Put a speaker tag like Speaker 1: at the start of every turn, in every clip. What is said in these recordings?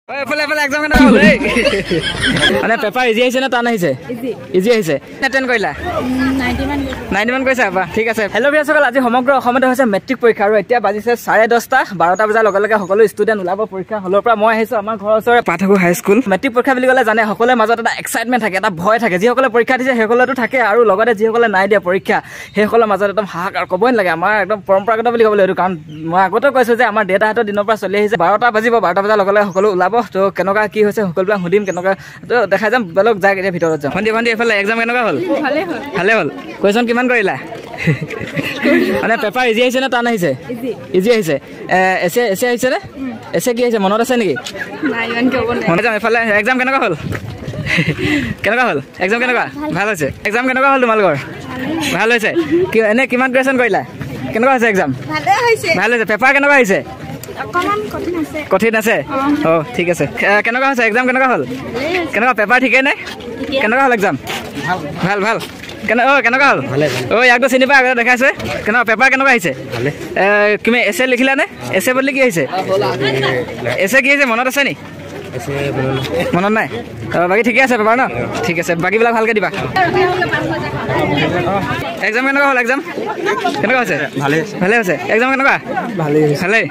Speaker 1: Exam কেনেকুৱা হ'ল মানে পেপাৰ ইজি আহিছে নে টান আহিছে? ইজি আহিছে। এটেণ্ড কৰিলা? 90 মান কৈছা? বাহ, ঠিক আছে। হেল্ল' ভিউৱাৰসকল, আজি সমগ্ৰ অসমতে হৈছে মেট্ৰিক পৰীক্ষা আৰু এতিয়া বাজিছে 10:30। 12টা বজাৰ লগে লগে সকলো ষ্টুডেণ্ট ওলাব পৰীক্ষা হলৰ পৰা। মই আহিছোঁ আমাৰ ঘৰৰ ওচৰৰে পাঠাকু হাইস্কুল। মেট্ৰিক পৰীক্ষা বুলি ক'লে জানে সকলোৰে মাজত এটা এক্সাইটমেণ্ট থাকে, এটা ভয় থাকে। যিসকলে পৰীক্ষা দিছে সেইসকলেতো থাকে, আৰু লগতে যিসকলে নাই দিয়া পৰীক্ষা সেইসকলৰ মাজত একদম হাহাকাৰ ক'বই নালাগে। আমাৰ একদম পৰম্পৰাগত বুলি ক'বলৈ এইটো, কাৰণ মই আগতে কৈছোঁ যে আমাৰ দেউতাহঁতৰ দিনৰ পৰা চলি আহিছে। 12টা বাজিব, 12টা বজাৰ লগে লগে সকলো ওলাব। তো কেনেকুৱা কি হৈছে সকলোবিলাক সুধিম, কেনেকুৱা তো দেখাই যাম। বেলেগ যাক এতিয়া ভিতৰত যাম। ভণ্টি এইফালে এক্সাম কেনেকুৱা হ'ল? ভালে হ'ল। কুৱেশ্যন কিমান কৰিলা? মানে পেপাৰ ইজি আহিছে নে টান আহিছে? ইজি আহিছে। এছে আহিছে নে? এছে কি আহিছে মনত আছে নেকি? এইফালে এক্সাম কেনেকুৱা হ'ল? কেনেকুৱা হ'ল এক্সাম? কেনেকুৱা? ভাল হৈছে। এক্সাম কেনেকুৱা হ'ল তোমালোকৰ? ভাল হৈছে। এনে কিমান কুৱেশ্যন কৰিলা? কেনেকুৱা হৈছে এক্সাম? ভাল হৈছে। পেপাৰ কেনেকুৱা আহিছে? কঠিন আছে? অঁ, ঠিক আছে। কেনেকুৱা হৈছে এক্সাম? কেনেকুৱা হ'ল? কেনেকুৱা পেপাৰ ঠিকেই নে? কেনেকুৱা হ'ল এক্সাম? ভাল। কেনেকুৱা হ'ল? ইয়াকতো চিনি পাই আগতে দেখাইছে। কেনেকুৱা পেপাৰ কেনেকুৱা আহিছে? তুমি এছে লিখিলা নে? এছে বদলি কি আহিছে? এছে কি আহিছে মনত আছে নি? মনত নাই? বাকী ঠিকে আছে পেপাৰ ন? ঠিক আছে, বাকীবিলাক ভালকৈ দিবা। এক্সাম কেনেকুৱা হ'ল? এক্সাম কেনেকুৱা হৈছে? ভালে হৈছে। এক্সাম কেনেকুৱা? ভালেই।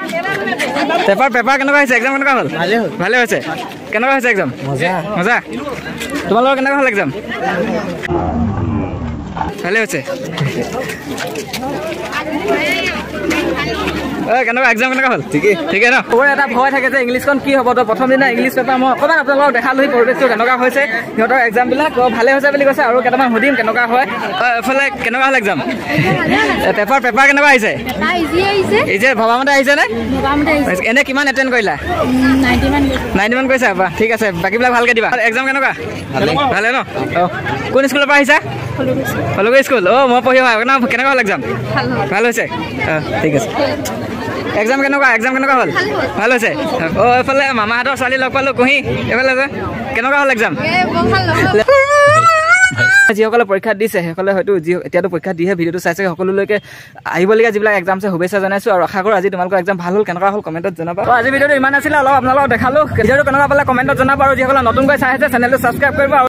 Speaker 1: পেপাৰ কেনেকুৱা হৈছে? এক্সাম কেনেকুৱা হ'ল? ভালে হৈছে। কেনেকুৱা হৈছে এক্সাম? মজা। তোমালোকৰ কেনেকুৱা হ'ল এক্সাম? ভালে হৈছে। কেনেকুৱা এক্সাম কেনেকুৱা হ'ল? ঠিকে ন? সবৰে এটা ভয় থাকে যে ইংলিছখন কি হ'ব। তো প্ৰথম দিনা ইংলিছ পেপাৰ মই অকণমান আপোনালোকক দেখালোহি পৰিৱেশটো কেনেকুৱা হৈছে। সিহঁতৰ এক্সামবিলাক ভালে হৈছে বুলি কৈছে, আৰু কেইটামান সুধিম কেনেকুৱা হয়। এফালে কেনেকুৱা হ'ল এক্সাম? পেপাৰ কেনেকুৱা আহিছে? ইজি ভবামতে আহিছে নে? এনে কিমান এটেণ্ড কৰিলা? 90 মান কৈছা? বাহ, ঠিক আছে, বাকীবিলাক ভালকৈ দিবা। এক্সাম কেনেকুৱা? ভালে ন? অঁ, কোন স্কুলৰ পৰা আহিছা? হলগুৰি স্কুল। মই পঢ়ি অহা। কেনেকুৱা হ'ল এক্সাম? ভাল হৈছে। ঠিক আছে। এক্সাম কেনেকুৱা হ'ল? ভাল হৈছে। এইফালে মামাহঁতৰ ছোৱালী লগ পালোঁ, কুঁহি। এইফালে কেনেকুৱা হ'ল এক্সাম? যিসকলে পৰীক্ষা দিছে সেইসকলে হয়তো এতিয়াতো পৰীক্ষা দিহে ভিডিঅ'টো চাইছে, সকলোলৈকে আহিবলগীয়া যিবিলাক এক্সাম আছে শুভেচ্ছা জনাইছোঁ, আৰু আশা কৰোঁ আজি তোমালোকৰ এক্সাম ভাল হ'ল। কেনেকুৱা হ'ল কমেণ্টত জনাবা। আজি ভিডিঅ'টো ইমান আছিলে, অলপ আপোনালোকক দেখালোঁ। ভিডিঅ'টো কেনেকুৱা পালে কমেণ্টত জনাবা, আৰু যিসকলে নতুনকৈ চাই আছে চেনেলটো ছাবস্ক্ৰাইব কৰিব।